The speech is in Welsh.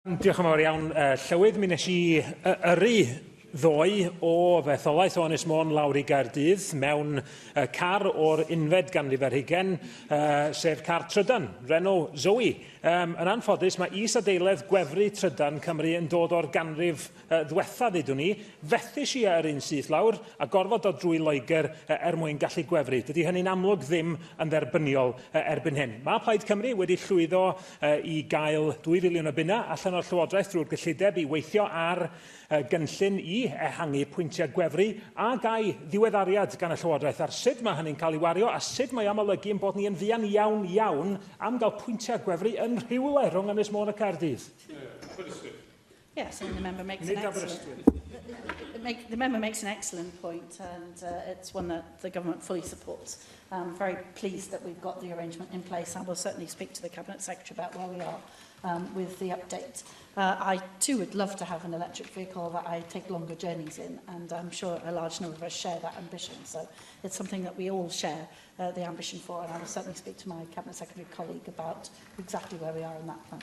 Diolch yn fawr iawn. Llywydd mi nes I yrru ddoe o fetholaeth o Ynys Môn lawr I Gaerdydd mewn car o'r unfed ganrif ar hugain, sef car trydan, Renault Zoe. Yn anffodus, mae is-adeiledd gwefru trydan Cymru yn dod o'r ganrif ddiwethaf ddudwn ni. Fethys I ar un syth lawr a gorfod dod drwy Loegr mwyn gallu gwefru. Dydy hynny'n amlwg ddim yn dderbyniol erbyn hyn. Mae Plaid Cymru wedi llwyddo I gael 2 filiwn o bunna allan o'r Llywodraeth drwy'r gyllideb I weithio ar gynllun I ehangu pwyntiau gwefru a gai ddiweddariad gan y Llywodraeth ar sut mae hynny'n cael ei wario a sut mae am olygu yn bod ni yn fuan iawn am gael pwyntiau gwefru yn rhywle rhwng Ynys Môn a Caerdydd. Yes, and the member makes an excellent point, and it's one that the government fully supports. I'm very pleased that we've got the arrangement in place, and we'll certainly speak to the Cabinet Secretary about where we are with the update. I too would love to have an electric vehicle that I take longer journeys in, and I'm sure a large number of us share that ambition. So it's something that we all share the ambition for, and I will certainly speak to my Cabinet Secretary colleague about exactly where we are in that plan.